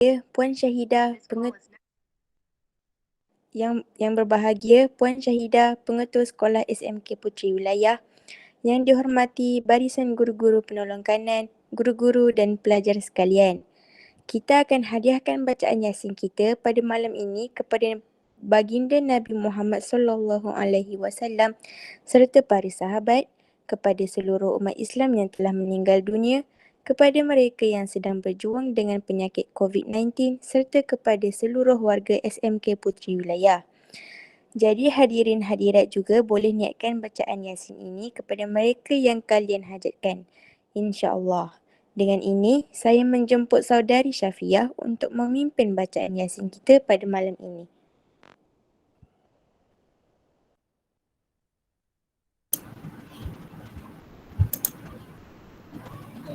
Puan Syahidah, yang berbahagia Puan Syahidah, Pengetua Sekolah SMK Puteri Wilayah, yang dihormati barisan guru-guru penolong kanan, guru-guru dan pelajar sekalian. Kita akan hadiahkan bacaan Yasin kita pada malam ini kepada baginda Nabi Muhammad SAW serta para sahabat, kepada seluruh umat Islam yang telah meninggal dunia, kepada mereka yang sedang berjuang dengan penyakit COVID-19 serta kepada seluruh warga SMK Puteri Wilayah. Jadi hadirin hadirat juga boleh niatkan bacaan Yasin ini kepada mereka yang kalian hajatkan, insya-Allah. Dengan ini, saya menjemput saudari Syafiah untuk memimpin bacaan Yasin kita pada malam ini.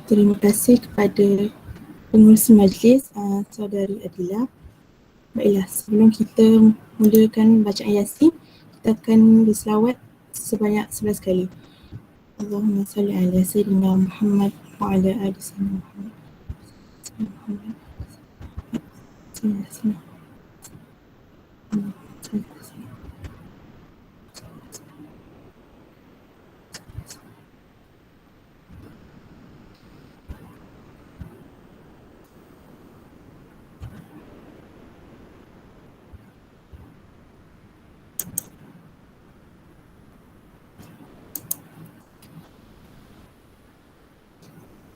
Terima kasih kepada pengurusi majlis, saudari Adila. Baiklah, sebelum kita mulakan bacaan Yasin, kita akan berselawat sebanyak 11 kali. Allahumma salli ala Sayyidina Muhammad wa ala ali Sayyidina Muhammad.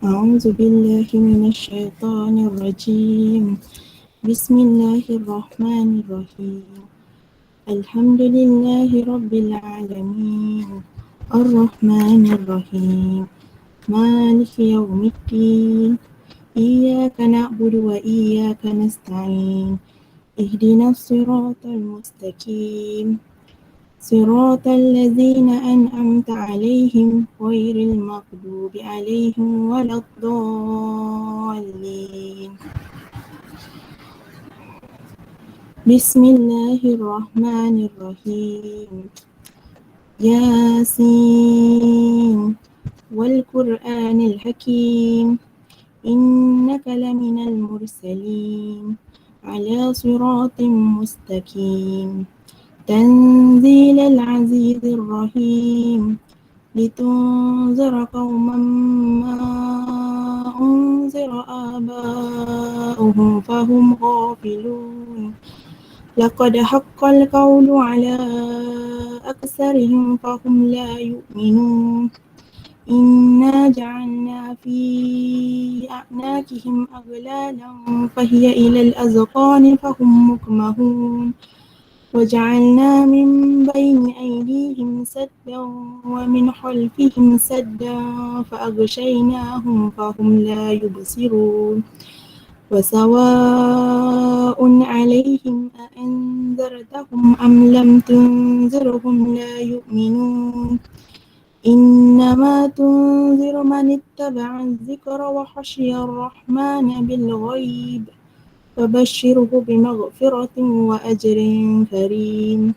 أعوذ بالله من الشيطان الرجيم. بسم الله الرحمن الرحيم. الحمد لله رب العالمين الرحمن الرحيم مالك يوم الدين إياك نعبد وإياك نستعين اهدنا الصراط المستقيم صراط الذين أنعمت عليهم غير المغضوب عليهم ولا الضالين. بسم الله الرحمن الرحيم. ياسين والقرآن الحكيم إنك لمن المرسلين على صراط مستقيم تنزيل العزيز الرحيم لتنذر قوما ما أنذر آباؤهم فهم غافلون لقد حق القول على أكثرهم فهم لا يؤمنون إنا جعلنا في أعناقهم أغلالا فهي إلى الأذقان فهم مقمحون وجعلنا من بين أيديهم سدا ومن خلفهم سدا فأغشيناهم فهم لا يبصرون وسواء عليهم أأنذرتهم أم لم تنذرهم لا يؤمنون إنما تنذر من اتبع الذكر وخشي الرحمن بالغيب فبشره بمغفرة وأجر كريم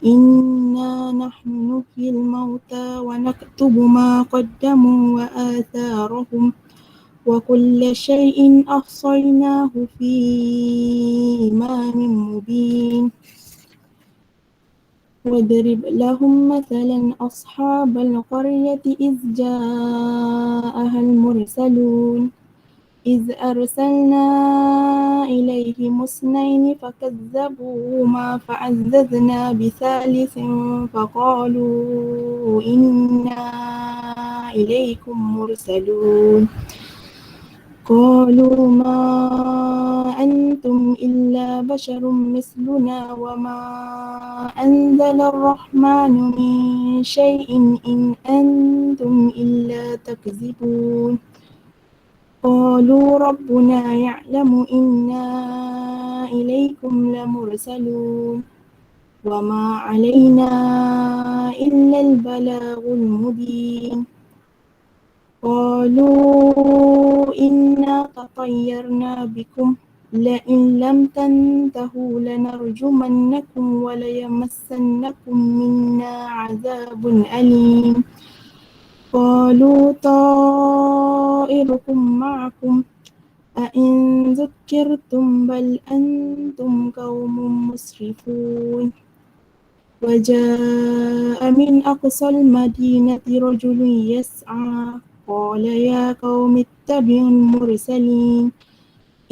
إنا نحن نحيي الموتى ونكتب ما قدموا وآثارهم وكل شيء أحصيناه في إمام مبين واضرب لهم مثلا أصحاب القرية إذ جاءها المرسلون إذ أرسلنا إليهم اثنين فكذبوهما فعززنا بثالث فقالوا إنا إليكم مرسلون قالوا ما أنتم إلا بشر مثلنا وما أنزل الرحمن من شيء إن أنتم إلا تكذبون قالوا ربنا يعلم إنا إليكم لمرسلون وما علينا إلا البلاغ المبين قالوا إنا تطيرنا بكم لئن لم تنتهوا لنرجمنكم وليمسنكم منا عذاب أليم قالوا طائركم معكم أئن ذكرتم بل أنتم قوم مسرفون وجاء من أقصى المدينة رجل يسعى قال يا قوم اتبعوا المرسلين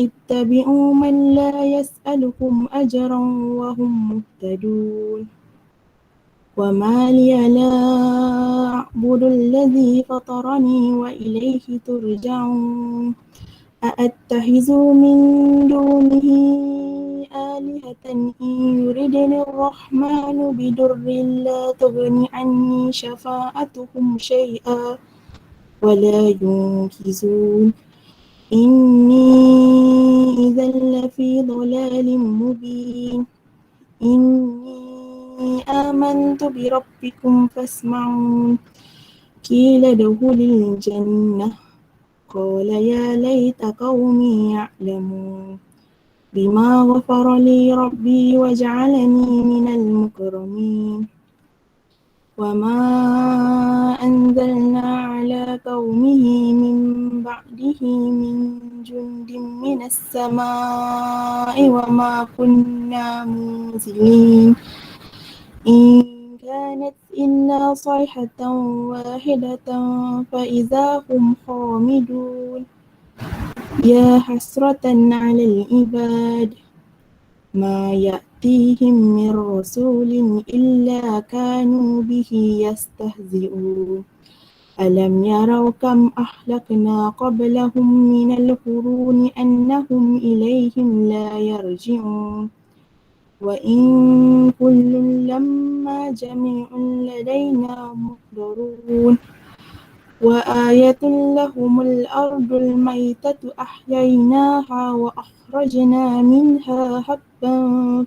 اتبعوا من لا يسألكم أجرا وهم مهتدون وما لي لا أعبد الذي فطرني وإليه ترجعون أأتخذ من دونه آلهة إن يردني الرحمن بضر لا تغن عني شفاعتهم شيئا ولا ينقذون إني إذا لفي ضلال مبين إني آمنت بربكم فاسمعون قيل ادخل الجنة قال يا ليت قومي يعلمون بما غفر لي ربي وجعلني من المكرمين وما أنزلنا على قومه من بعده من جند من السماء وما كنا منزلين إن كانت إلا صيحة واحدة فإذا هم خامدون يا حسرة على العباد ما يأتيهم من رسول إلا كانوا به يستهزئون ألم يروا كم أهلكنا قبلهم من القرون أنهم إليهم لا يرجعون وإن كل لما جميع لدينا محضرون وآية لهم الأرض الميتة أحييناها وأخرجنا منها حبا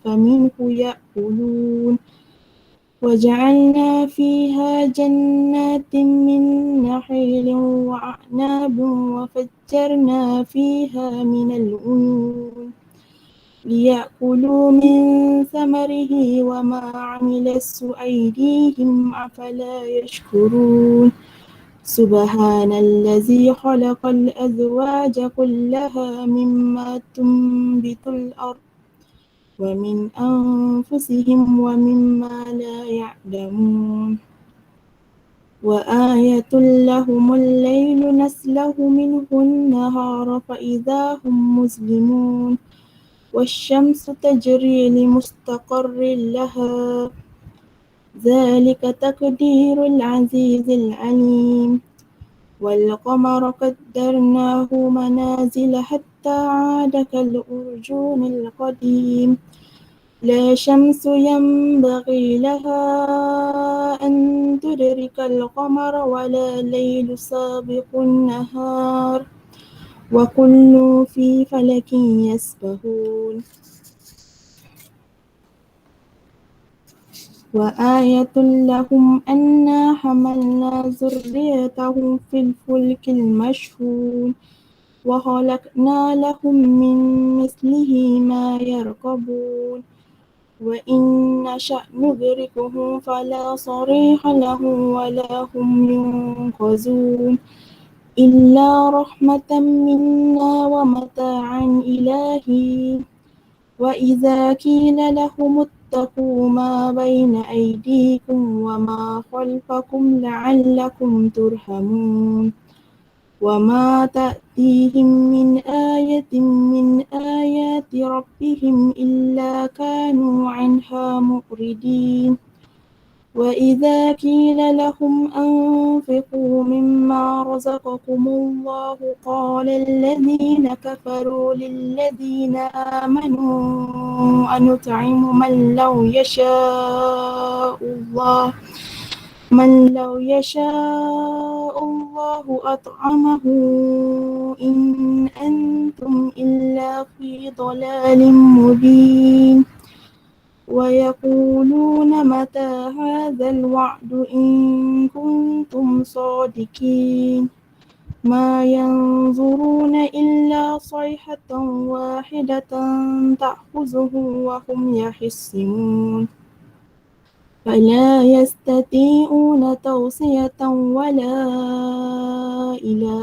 فمنه يأكلون وجعلنا فيها جنات من نخيل وأعناب وفجرنا فيها من العيون ليأكلوا من ثمره وما عملت أيديهم أفلا يشكرون سبحان الذي خلق الأزواج كلها مما تنبت الأرض ومن أنفسهم ومما لا يعلمون وآية لهم الليل نسلخ منه النهار فإذا هم مظلمون والشمس تجري لمستقر لها ذلك تقدير العزيز العليم والقمر قدرناه منازل حتى عاد كالأرجون القديم لا شمس ينبغي لها أن تدرك القمر ولا ليل سابق النهار وكل في فلك يسبحون وآية لهم أنا حملنا ذريتهم في الفلك المشحون وخلقنا لهم من مثله ما يركبون وإن نشأ نغرقهم فلا صريخ لهم ولا هم ينقذون إلا رحمة منا ومتاعا إلى حين وإذا قيل لهم اتقوا ما بين أيديكم وما خلفكم لعلكم ترحمون وما تأتيهم من آية من آيات ربهم إلا كانوا عنها معرضين وإذا قيل لهم أنفقوا مما رزقكم الله قال الذين كفروا للذين آمنوا أنطعم من لو يشاء الله أطعمه إن أنتم إلا في ضلال مبين ويقولون متى هذا الوعد إن كنتم صادقين ما ينظرون إلا صيحة واحدة تأخذهم وهم يخصمون فلا يستطيعون توصية ولا إلى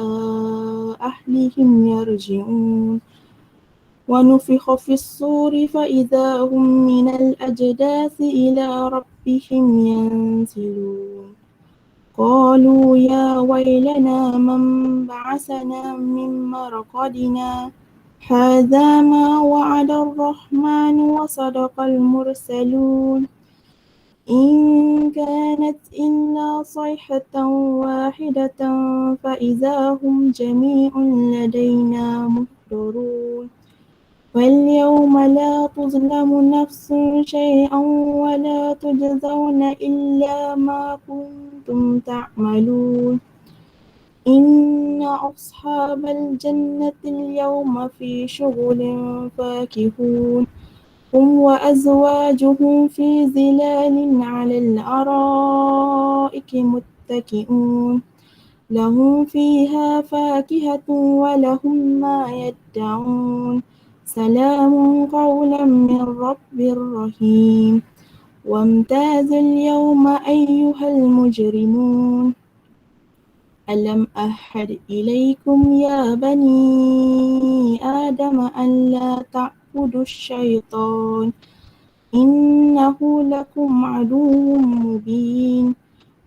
أهلهم يرجعون ونفخ في الصور فإذا هم من الأجداث إلى ربهم ينسلون قالوا يا ويلنا من بعثنا من مرقدنا هذا ما وعد الرحمن وصدق المرسلون إن كانت إلا صيحة واحدة فإذا هم جميع لدينا محضرون واليوم لا تظلم نفس شيئا ولا تجزون إلا ما كنتم تعملون إن أصحاب الجنة اليوم في شغل فاكهون هم وأزواجهم في ظلال على الأرائك متكئون لهم فيها فاكهة ولهم ما يدعون سلام قولا من رب رحيم وامتازوا اليوم أيها المجرمون ألم أعهد إليكم يا بني آدم أن لا تعبدوا الشيطان إنه لكم عدو مبين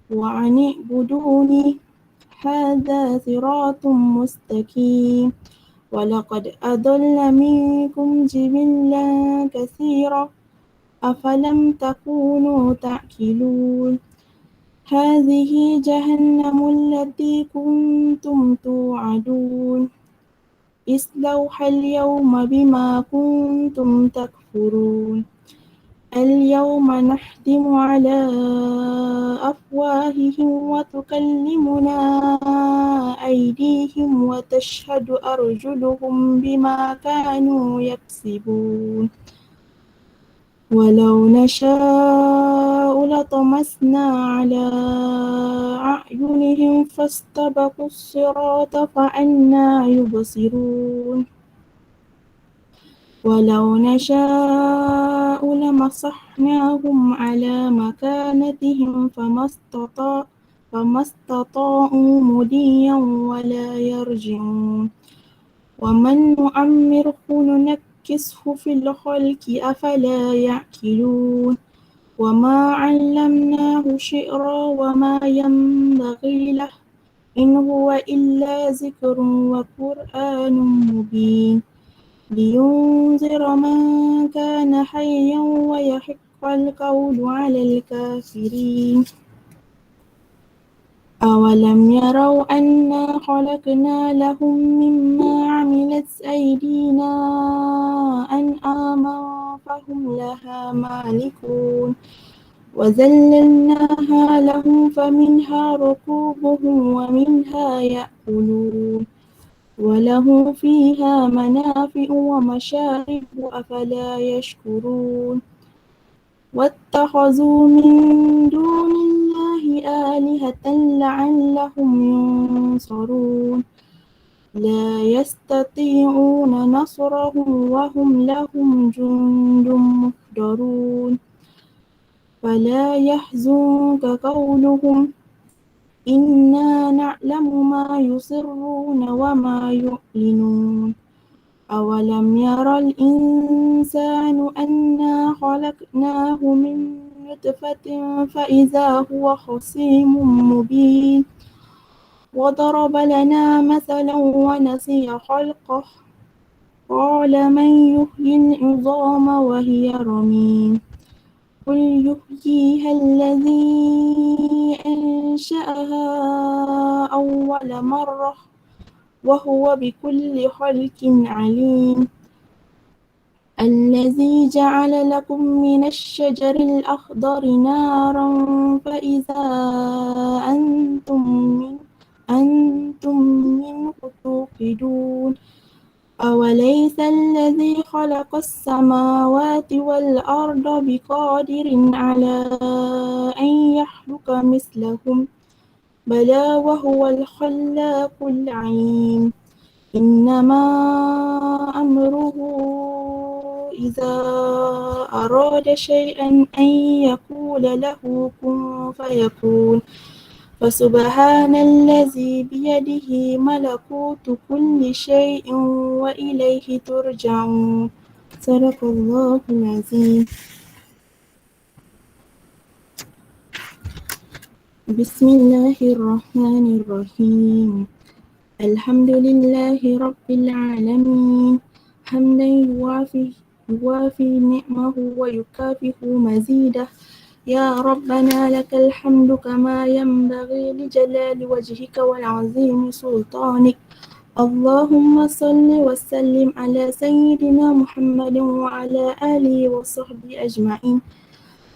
وأن اعبدوني هذا صراط مستقيم ولقد أضل منكم جبلا كثيرا أفلم تكونوا تعقلون هذه جهنم التي كنتم توعدون اصلوها اليوم بما كنتم تكفرون اليوم نختم على أفواههم وتكلمنا أيديهم وتشهد أرجلهم بما كانوا يكسبون ولو نشاء لطمسنا على أعينهم فاستبقوا الصراط فأنى يبصرون ولو نشاء لمسحناهم على مكانتهم فما استطاعوا مضيا ولا يرجعون ومن نعمره ننكسه في الخلق أفلا يعقلون وما علمناه شعرا وما ينبغي له إن هو إلا ذكر وقرآن مبين لينذر من كان حيا ويحق القول على الكافرين أولم يروا أنا خلقنا لهم مما عملت أيدينا أنعاما فهم لها مالكون وذللناها لهم فمنها ركوبهم ومنها يأكلون وله فيها منافع ومشارب أفلا يشكرون واتخذوا من دون الله آلهة لعلهم ينصرون لا يستطيعون نصرهم وهم لهم جند محضرون فلا يحزنك قولهم إنا نعلم ما يسرون وما يعلنون أولم ير الإنسان أنا خلقناه من نطفة فإذا هو خصيم مبين وضرب لنا مثلا ونسي خلقه قال من يحيي العظام وهي رميم قل يحييها الذي أنشأها أول مرة وهو بكل خلق عليم الذي جعل لكم من الشجر الأخضر نارا فإذا أنتم منه توقدون أوليس الذي خلق السماوات والأرض بقادر على أن يخلق مثلهم بلى وهو الخلاق العليم إنما أمره إذا أراد شيئا أن يقول له كن فيكون فسبحان الذي بيده ملكوت كل شيء وإليه ترجعون صدق الله العظيم. بسم الله الرحمن الرحيم. الحمد لله رب العالمين حمدا يوافي نعمه ويكافئ مزيده. يا ربنا لك الحمد كما ينبغي لجلال وجهك والعظيم سلطانك. اللهم صل وسلم على سيدنا محمد وعلى آله وصحبه أجمعين.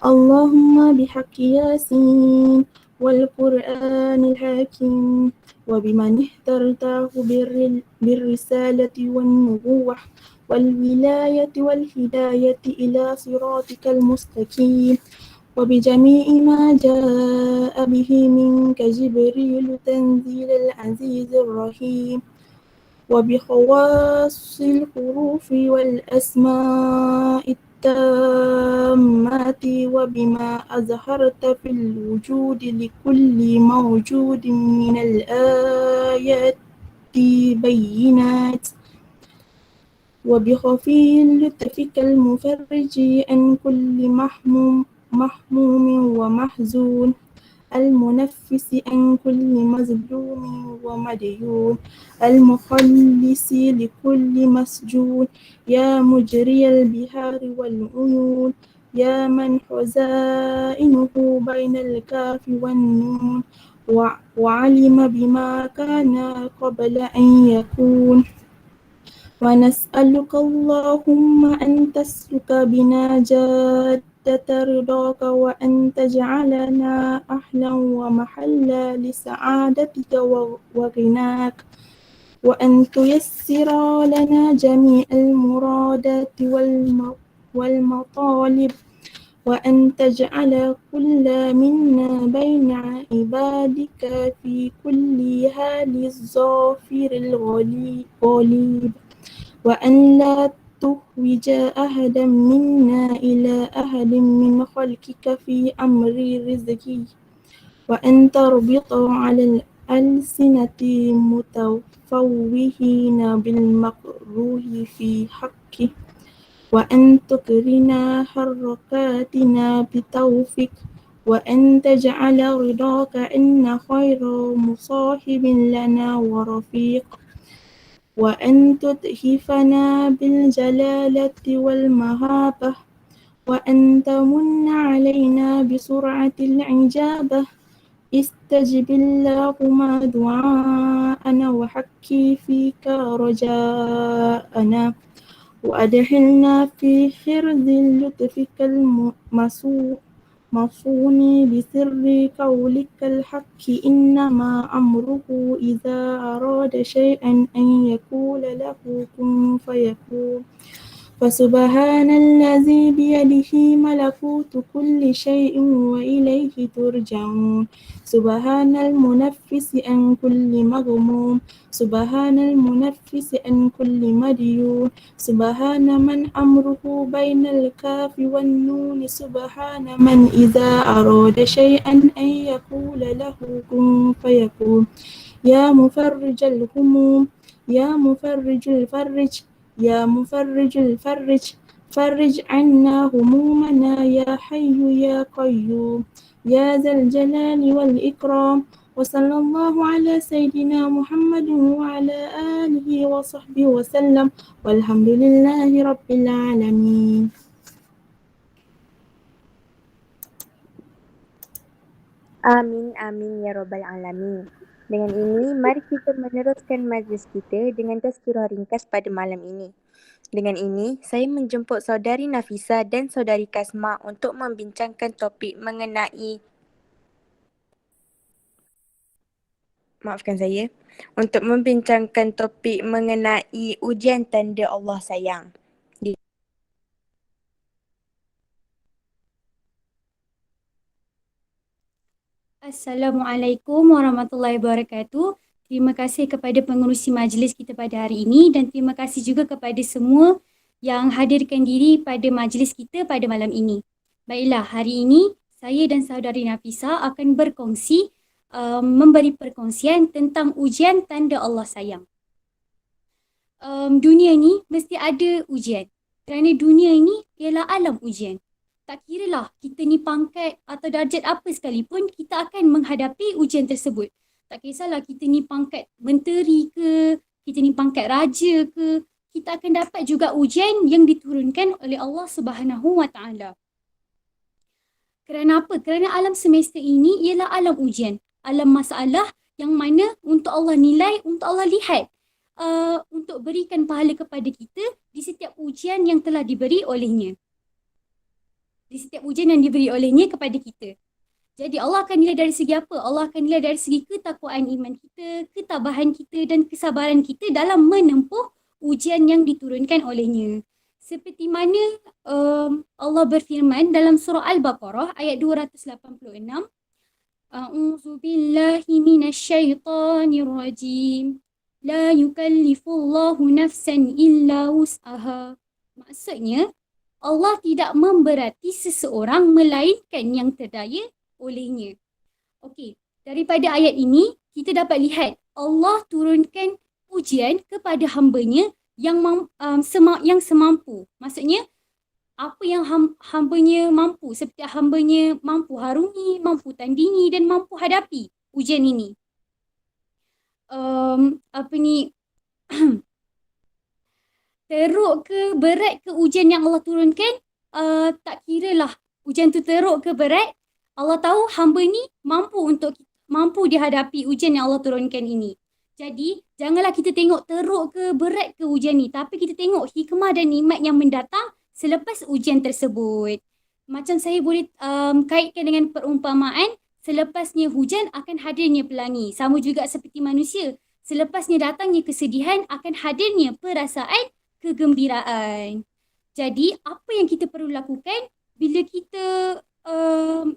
اللهم بحق ياسين والقرآن الحكيم وبمن اخترته بالرسالة والنبوة والولاية والهداية إلى صراطك المستقيم وبجميع ما جاء به منك جبريل تنزيل العزيز الرحيم وبخواص الحروف والأسماء التامات وبما أظهرت في الوجود لكل موجود من الآيات بينات وبخفي لطفك المفرج عن كل محموم ومحزون المنفس عن كل مظلوم ومديون المخلص لكل مسجون يا مجري البحار والعيون يا من خزائنه بين الكاف والنون وعلم بما كان قبل أن يكون ونسألك اللهم أن تسلك بنا جادة رضاك وأن تجعلنا أهلا ومحلا لسعادتك وغناك وأن تيسر لنا جميع المرادات والمطالب وأن تجعل كل منا بين عبادك في كل حال الظافر الغليب وأن لا تحوج أحدا منا إلى أحد من خلقك في أمر رزقي وأن تربط على الألسنة متفوهين بالمكروه في حقه وأن تقرنا حركاتنا بتوفيق وأن تجعل رضاك إن خير مصاحب لنا ورفيق وأن تتحفنا بالجلالة والمهابة وأن تمن علينا بسرعة الإجابة استجب اللهم دعاءنا وحكي فيك رجاءنا وأدخلنا في حرز لطفك المصون بسر قولك الحق إنما أمره إذا أراد شيئا أن يقول له كن فيكون فسبحان الذي بيده ملكوت كل شيء وإليه ترجعون سبحان المنفس عن كل مغموم سبحان المنفس عن كل مديون سبحان من أمره بين الكاف والنون سبحان من إذا أراد شيئا أن يقول له كن فيكون يا مفرج الهموم يا مفرج الفرج يا مفرج الفرج فرج عنا همومنا يا حي يا قيوم يا ذا الجلال والإكرام وصلى الله على سيدنا محمد وعلى آله وصحبه وسلم والحمد لله رب العالمين. Amin, amin ya Rabbal Alamin. Dengan ini, mari kita meneruskan majlis kita dengan tazkirah ringkas pada malam ini. Dengan ini, saya menjemput saudari Nafisa dan saudari Kasma untuk membincangkan topik mengenai ujian tanda Allah sayang. Assalamualaikum warahmatullahi wabarakatuh. Terima kasih kepada pengerusi majlis kita pada hari ini dan terima kasih juga kepada semua yang hadirkan diri pada majlis kita pada malam ini. Baiklah, hari ini saya dan saudari Nafisa akan berkongsi, memberi perkongsian tentang ujian tanda Allah sayang. Dunia ni mesti ada ujian. Kerana dunia ini ialah alam ujian. Tak kiralah kita ni pangkat atau darjat apa sekalipun, kita akan menghadapi ujian tersebut. Tak kisahlah kita ni pangkat menteri ke, kita ni pangkat raja ke, kita akan dapat juga ujian yang diturunkan oleh Allah Subhanahu Wa Taala. Kerana apa? Kerana alam semesta ini ialah alam ujian, alam masalah yang mana untuk Allah nilai, untuk Allah lihat, untuk berikan pahala kepada kita di setiap ujian yang telah diberi olehnya. Di setiap ujian yang diberi olehnya kepada kita. Jadi Allah akan nilai dari segi apa? Allah akan nilai dari segi ketakwaan iman kita, ketabahan kita dan kesabaran kita dalam menempuh ujian yang diturunkan olehnya. Seperti mana Allah berfirman dalam surah Al-Baqarah ayat 286. A'udzu billahi minasyaitonir rajim. La yukallifullahu nafsan illa wus'aha. Maksudnya, Allah tidak memberati seseorang melainkan yang terdaya olehnya. Okey, daripada ayat ini kita dapat lihat Allah turunkan ujian kepada hamba-Nya yang semampu. Maksudnya apa yang hamba-Nya mampu, seperti hamba-Nya mampu harungi, mampu tandingi dan mampu hadapi ujian ini. Teruk ke berat ke ujian yang Allah turunkan, tak kiralah ujian tu teruk ke berat, Allah tahu hamba ni mampu dihadapi ujian yang Allah turunkan ini. Jadi janganlah kita tengok teruk ke berat ke ujian ni, tapi kita tengok hikmah dan nikmat yang mendatang selepas ujian tersebut. Macam saya boleh kaitkan dengan perumpamaan, selepasnya hujan akan hadirnya pelangi. Sama juga seperti manusia, selepasnya datangnya kesedihan akan hadirnya perasaan kegembiraan. Jadi apa yang kita perlu lakukan bila kita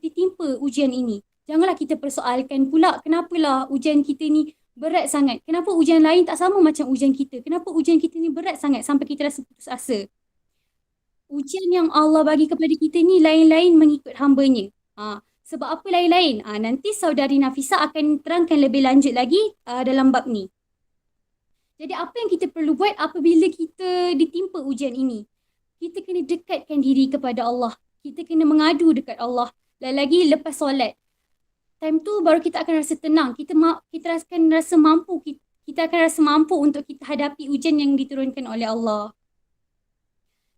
ditimpa ujian ini? Janganlah kita persoalkan pula kenapalah ujian kita ni berat sangat. Kenapa ujian lain tak sama macam ujian kita? Kenapa ujian kita ni berat sangat sampai kita rasa putus asa? Ujian yang Allah bagi kepada kita ni lain-lain mengikut hamba-Nya. Sebab apa lain-lain? Nanti saudari Nafisa akan terangkan lebih lanjut lagi dalam bab ni. Jadi apa yang kita perlu buat apabila kita ditimpa ujian ini? Kita kena dekatkan diri kepada Allah. Kita kena mengadu dekat Allah. Dan lagi lepas solat. Time tu baru kita akan rasa tenang. Kita akan rasa mampu. Kita akan rasa mampu untuk kita hadapi ujian yang diturunkan oleh Allah.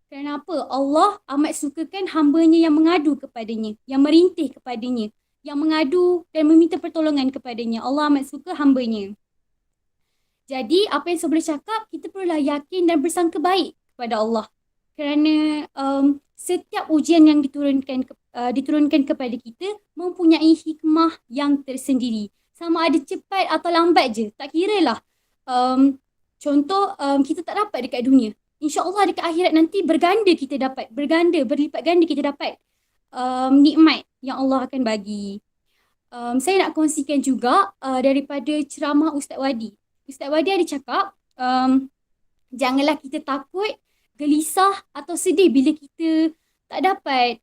Kerana apa? Allah amat sukakan hamba-Nya yang mengadu kepadanya. Yang merintih kepadanya. Yang mengadu dan meminta pertolongan kepadanya. Allah amat suka hamba-Nya. Jadi apa yang saya boleh cakap, kita perlulah yakin dan bersangka baik kepada Allah. Kerana setiap ujian yang diturunkan kepada kita mempunyai hikmah yang tersendiri. Sama ada cepat atau lambat je, tak kiralah. Contoh kita tak dapat dekat dunia. InsyaAllah dekat akhirat nanti berganda kita dapat. Berlipat ganda kita dapat nikmat yang Allah akan bagi. Saya nak kongsikan juga daripada ceramah Ustaz Wadi. Ustaz Wadi ada cakap, janganlah kita takut, gelisah atau sedih bila kita tak dapat,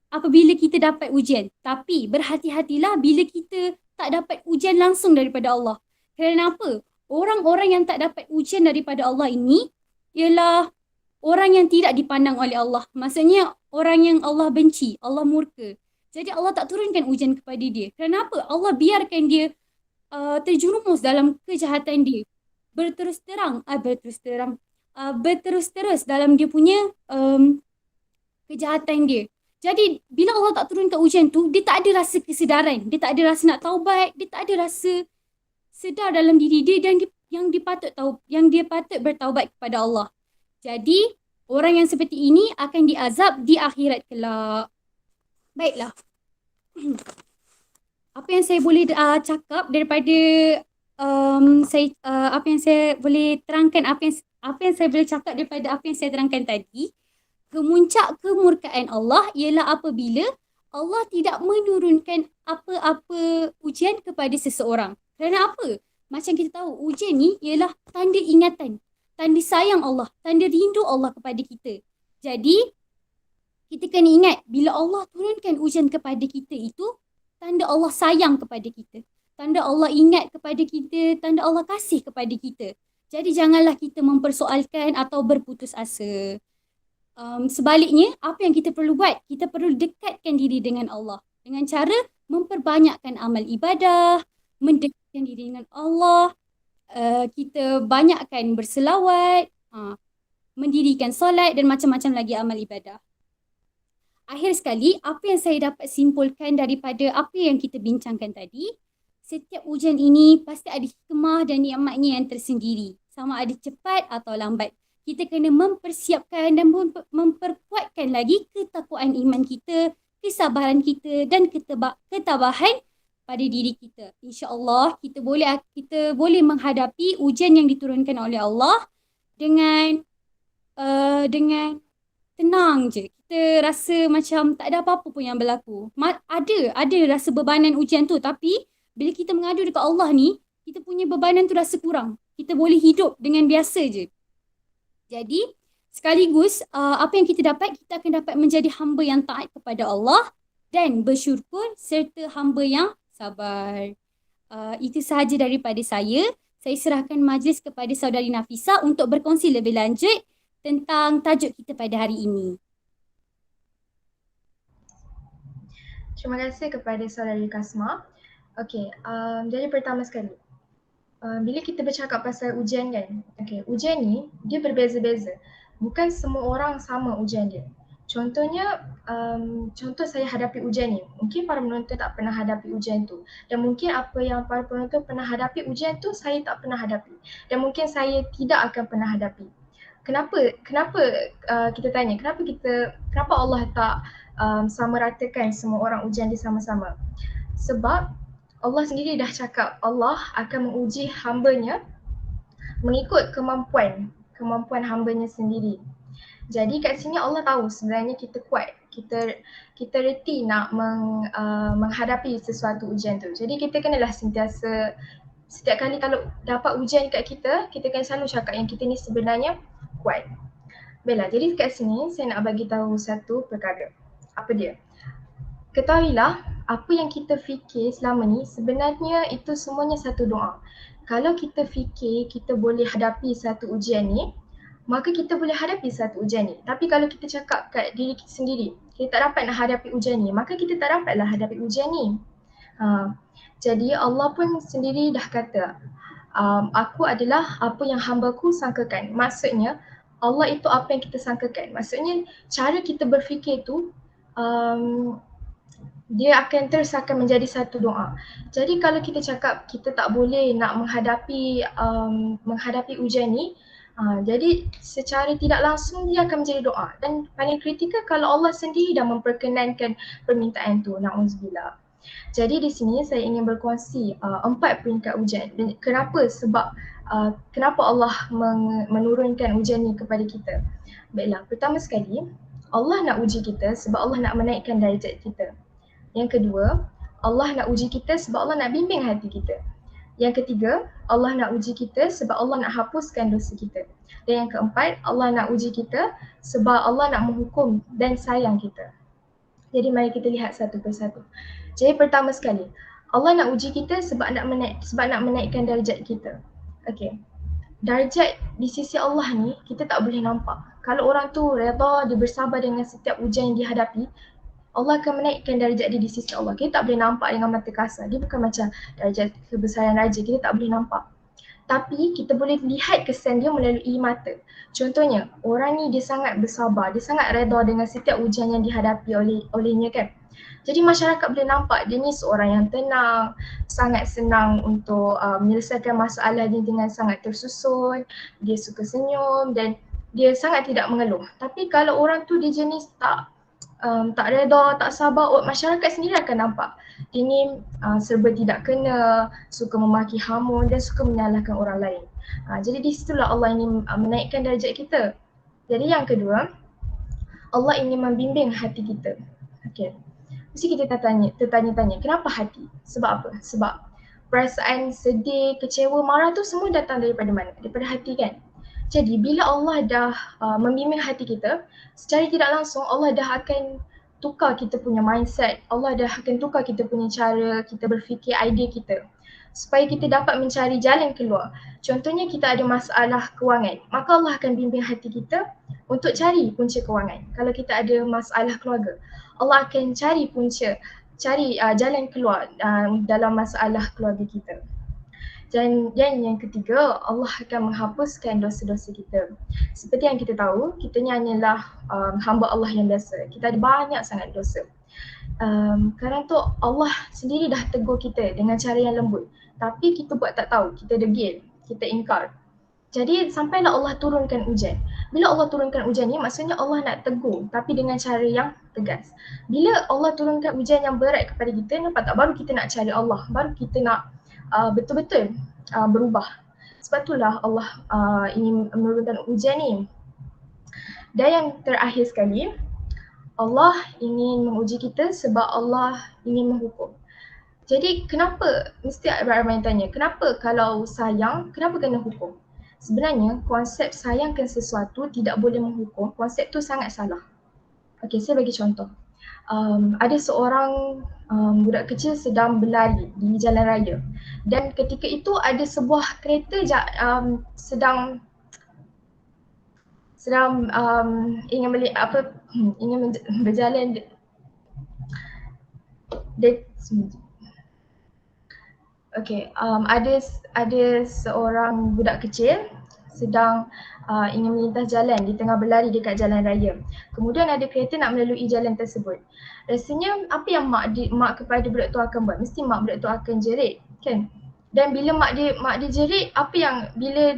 apabila kita dapat ujian. Tapi berhati-hatilah bila kita tak dapat ujian langsung daripada Allah. Kerana apa? Orang-orang yang tak dapat ujian daripada Allah ini ialah orang yang tidak dipandang oleh Allah. Maksudnya orang yang Allah benci, Allah murka. Jadi Allah tak turunkan ujian kepada dia. Kerana apa? Allah biarkan dia terjerumus dalam kejahatan dia. Berterus dalam dia punya kejahatan dia. Jadi bila Allah tak turunkan ujian tu, dia tak ada rasa kesedaran, dia tak ada rasa nak taubat, dia tak ada rasa sedar dalam diri dia dan yang dia patut bertaubat kepada Allah. Jadi orang yang seperti ini akan diazab di akhirat kelak. Baiklah. Apa yang saya boleh cakap daripada apa yang saya boleh terangkan, apa yang saya boleh cakap daripada apa yang saya terangkan tadi, kemuncak kemurkaan Allah ialah apabila Allah tidak menurunkan apa-apa ujian kepada seseorang. Kerana apa? Macam kita tahu, ujian ni ialah tanda ingatan. tanda sayang Allah, tanda rindu Allah kepada kita. Jadi, kita kena ingat bila Allah turunkan ujian kepada kita itu, tanda Allah sayang kepada kita. Tanda Allah ingat kepada kita, tanda Allah kasih kepada kita. Jadi janganlah kita mempersoalkan atau berputus asa. Sebaliknya, apa yang kita perlu buat? Kita perlu dekatkan diri dengan Allah dengan cara memperbanyakkan amal ibadah, mendekatkan diri dengan Allah, kita banyakkan berselawat, mendirikan solat dan macam-macam lagi amal ibadah. Akhir sekali, apa yang saya dapat simpulkan daripada apa yang kita bincangkan tadi, setiap ujian ini pasti ada hikmah dan nikmatnya yang tersendiri. Sama ada cepat atau lambat. Kita kena mempersiapkan dan memperkuatkan lagi ketakwaan iman kita, kesabaran kita dan ketabahan pada diri kita. InsyaAllah kita boleh menghadapi ujian yang diturunkan oleh Allah dengan tenang je. Kita rasa macam tak ada apa-apa pun yang berlaku. Ada rasa bebanan ujian tu, tapi bila kita mengadu dekat Allah ni, kita punya bebanan tu rasa kurang. Kita boleh hidup dengan biasa je. Jadi, sekaligus apa yang kita dapat, kita akan dapat menjadi hamba yang taat kepada Allah dan bersyukur serta hamba yang sabar. Itu sahaja daripada saya. Saya serahkan majlis kepada saudari Nafisa untuk berkongsi lebih lanjut tentang tajuk kita pada hari ini. Terima kasih kepada saudari Kasma. Okey, jadi pertama sekali, bila kita bercakap pasal ujian kan, ujian ni dia berbeza-beza. Bukan semua orang sama ujian dia. Contohnya, contoh saya hadapi ujian ni, mungkin para penonton tak pernah hadapi ujian tu. Dan mungkin apa yang para penonton pernah hadapi ujian tu, saya tak pernah hadapi. Dan mungkin saya tidak akan pernah hadapi. Kenapa kita tanya, kenapa Allah tak samaratakan semua orang ujian dia sama-sama? Sebab Allah sendiri dah cakap Allah akan menguji hambanya mengikut kemampuan hambanya sendiri. Jadi kat sini Allah tahu sebenarnya kita kuat, kita reti nak menghadapi sesuatu ujian tu. Jadi kita kenalah sentiasa, setiap kali kalau dapat ujian kat kita kan selalu cakap yang kita ni sebenarnya kuat. Baiklah, jadi kat sini saya nak bagi tahu satu perkara. Apa dia? Ketahuilah, apa yang kita fikir selama ni sebenarnya itu semuanya satu doa. Kalau kita fikir kita boleh hadapi satu ujian ni, maka kita boleh hadapi satu ujian ni. Tapi kalau kita cakap kat diri kita sendiri, kita tak dapat nak hadapi ujian ni, maka kita tak dapatlah hadapi ujian ni. Jadi Allah pun sendiri dah kata, aku adalah apa yang hamba-Ku sangkakan. Maksudnya Allah itu apa yang kita sangkakan. Maksudnya cara kita berfikir tu dia akan terus akan menjadi satu doa. Jadi kalau kita cakap kita tak boleh nak menghadapi ujian ni, jadi secara tidak langsung dia akan menjadi doa. Dan paling kritikal kalau Allah sendiri dah memperkenankan permintaan tu, na'udzubillah. Jadi di sini saya ingin berkongsi 4 peringkat ujian. Kenapa? Sebab kenapa Allah menurunkan ujian ni kepada kita. Baiklah, pertama sekali Allah nak uji kita sebab Allah nak menaikkan darjat kita. Yang kedua, Allah nak uji kita sebab Allah nak bimbing hati kita. Yang ketiga, Allah nak uji kita sebab Allah nak hapuskan dosa kita. Dan yang keempat, Allah nak uji kita sebab Allah nak menghukum dan sayang kita. Jadi mari kita lihat satu persatu. Jadi pertama sekali, Allah nak uji kita sebab nak menaikkan darjat kita. Okey. Darjat di sisi Allah ni kita tak boleh nampak. Kalau orang tu redha, dia bersabar dengan setiap ujian yang dihadapi, Allah akan menaikkan darjat dia di sisi Allah. Kita tak boleh nampak dengan mata kasar. Dia bukan macam darjat kebesaran raja, kita tak boleh nampak. Tapi kita boleh lihat kesan dia melalui mata. Contohnya, orang ni dia sangat bersabar, dia sangat redha dengan setiap ujian yang dihadapi olehnya kan. Jadi masyarakat boleh nampak dia ni seorang yang tenang, sangat senang untuk menyelesaikan masalah dia dengan sangat tersusun, dia suka senyum dan dia sangat tidak mengeluh. Tapi kalau orang tu dia jenis tak reda, tak sabar, masyarakat sendiri akan nampak dia ni serba tidak kena, suka memaki hamun dan suka menyalahkan orang lain. Jadi di situlah Allah ingin menaikkan darjat kita. Jadi yang kedua, Allah ingin membimbing hati kita. Okey. Mesti kita tertanya-tanya, kenapa hati? Sebab apa? Sebab perasaan sedih, kecewa, marah tu semua datang daripada mana? Daripada hati kan? Jadi bila Allah dah membimbing hati kita, secara tidak langsung Allah dah akan tukar kita punya mindset, Allah dah akan tukar kita punya cara kita berfikir, idea kita, supaya kita dapat mencari jalan keluar. Contohnya kita ada masalah kewangan, maka Allah akan bimbing hati kita untuk cari punca kewangan. Kalau kita ada masalah keluarga, Allah akan cari jalan keluar dalam masalah keluarga kita. Dan yang ketiga, Allah akan menghapuskan dosa-dosa kita. Seperti yang kita tahu, kita ni hanyalah hamba Allah yang biasa. Kita ada banyak sangat dosa. Kadang tu Allah sendiri dah tegur kita dengan cara yang lembut. Tapi kita buat tak tahu, kita degil, kita ingkar. Jadi sampailah Allah turunkan ujian. Bila Allah turunkan ujian ni, maksudnya Allah nak tegur tapi dengan cara yang tegas. Bila Allah turunkan ujian yang berat kepada kita, nampak tak? Baru kita nak cari Allah, baru kita nak betul-betul berubah. Sebab itulah Allah ingin menurunkan ujian ni. Dan yang terakhir sekali, Allah ingin menguji kita sebab Allah ingin menghukum. Jadi kenapa, mesti ramai yang tanya, kenapa kalau sayang, kenapa kena hukum? Sebenarnya konsep sayangkan sesuatu tidak boleh menghukum, konsep tu sangat salah. Okey, saya bagi contoh. Ada seorang budak kecil sedang berlari di jalan raya dan ketika itu ada sebuah kereta sedang ingin berjalan ada seorang budak kecil sedang ingin melintas jalan di tengah berlari dekat jalan raya. Kemudian ada kereta nak melalui jalan tersebut. Rasanya apa yang mak kepada budak tu akan buat? Mesti mak budak tu akan jerit, kan? Dan bila mak dia jerit, bila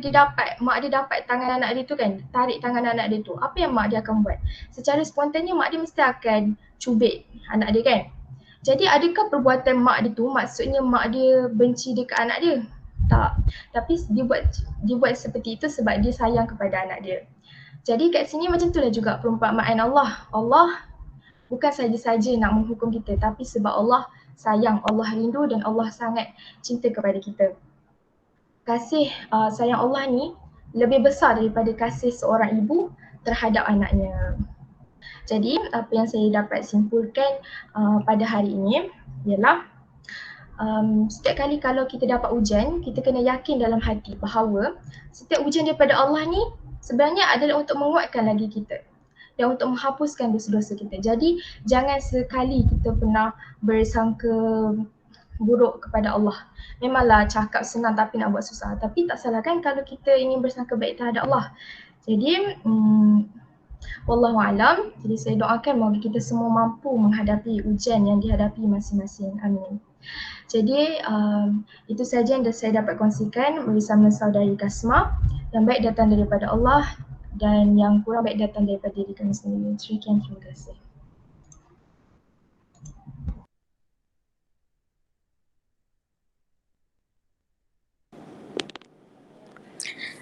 mak dia dapat tangan anak dia tu, kan, tarik tangan anak dia tu, apa yang mak dia akan buat? Secara spontannya mak dia mesti akan cubit anak dia, kan? Jadi adakah perbuatan mak dia tu maksudnya mak dia benci dekat anak dia? Tak. Tapi dia buat seperti itu sebab dia sayang kepada anak dia. Jadi kat sini macam itulah juga perumpamaan Allah. Allah bukan saja-saja nak menghukum kita, tapi sebab Allah sayang, Allah rindu dan Allah sangat cinta kepada kita. Kasih sayang Allah ni lebih besar daripada kasih seorang ibu terhadap anaknya. Jadi apa yang saya dapat simpulkan pada hari ini ialah setiap kali kalau kita dapat ujian, kita kena yakin dalam hati bahawa setiap ujian daripada Allah ni sebenarnya adalah untuk menguatkan lagi kita dan untuk menghapuskan dosa-dosa kita. Jadi jangan sekali kita pernah bersangka buruk kepada Allah. Memanglah cakap senang tapi nak buat susah. Tapi tak salah kan kalau kita ingin bersangka baik terhadap Allah. Jadi wallahualam. Jadi saya doakan moga kita semua mampu menghadapi ujian yang dihadapi masing-masing. Amin. Jadi itu saja yang saya dapat kongsikan bersama saudari Kasma. Yang baik datang daripada Allah dan yang kurang baik datang daripada diri kami sendiri. Terima kasih.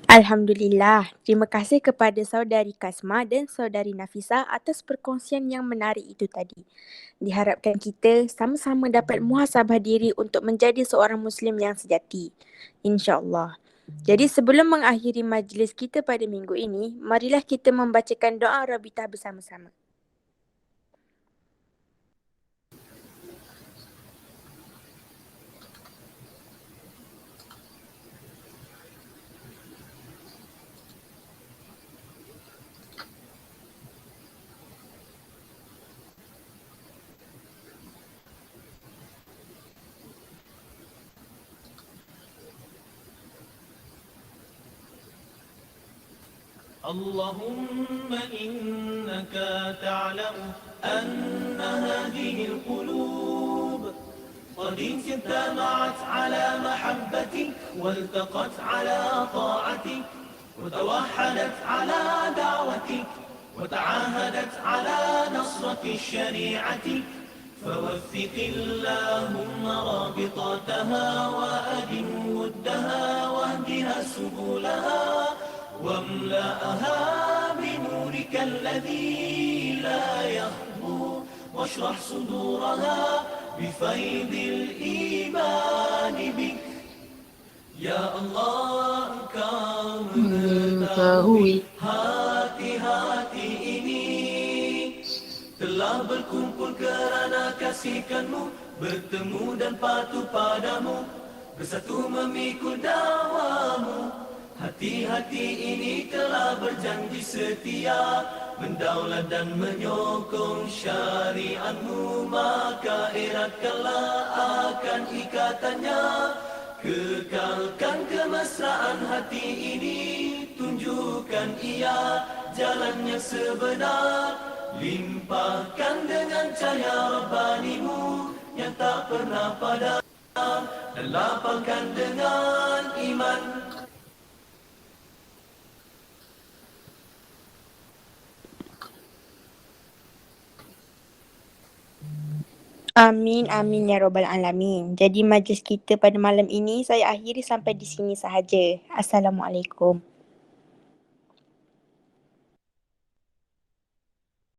Alhamdulillah, terima kasih kepada saudari Kasma dan saudari Nafisa atas perkongsian yang menarik itu tadi. Diharapkan kita sama-sama dapat muhasabah diri untuk menjadi seorang Muslim yang sejati. InsyaAllah. Jadi sebelum mengakhiri majlis kita pada minggu ini, marilah kita membacakan doa Rabitah bersama-sama. اللهم إنك تعلم أن هذه القلوب قد اجتمعت على محبتك والتقت على طاعتك وتوحدت على دعوتك وتعاهدت على نصرة شريعتك فوثق اللهم رابطتها وأدم ودها واهدها سبلها واملأها بنورك الذي لا يخبو واشرح صدورها بفيض الإيمان بك Ya Allah, Engkau mengetahui hati-hati ini telah berkumpul kerana kasihkan-Mu, bertemu dan patuh padamu, bersatu memikul dakwamu. Hati-hati ini telah berjanji setia, mendaulat dan menyokong syariat-Mu, maka eratkanlah akan ikatannya. Kekalkan kemesraan hati ini, tunjukkan ia jalan yang sebenar. Limpahkan dengan cahaya Rabbani-Mu yang tak pernah padam, dan lapangkan dengan iman. Amin, amin ya Rabbal Alamin. Jadi majlis kita pada malam ini saya akhiri sampai di sini sahaja. Assalamualaikum.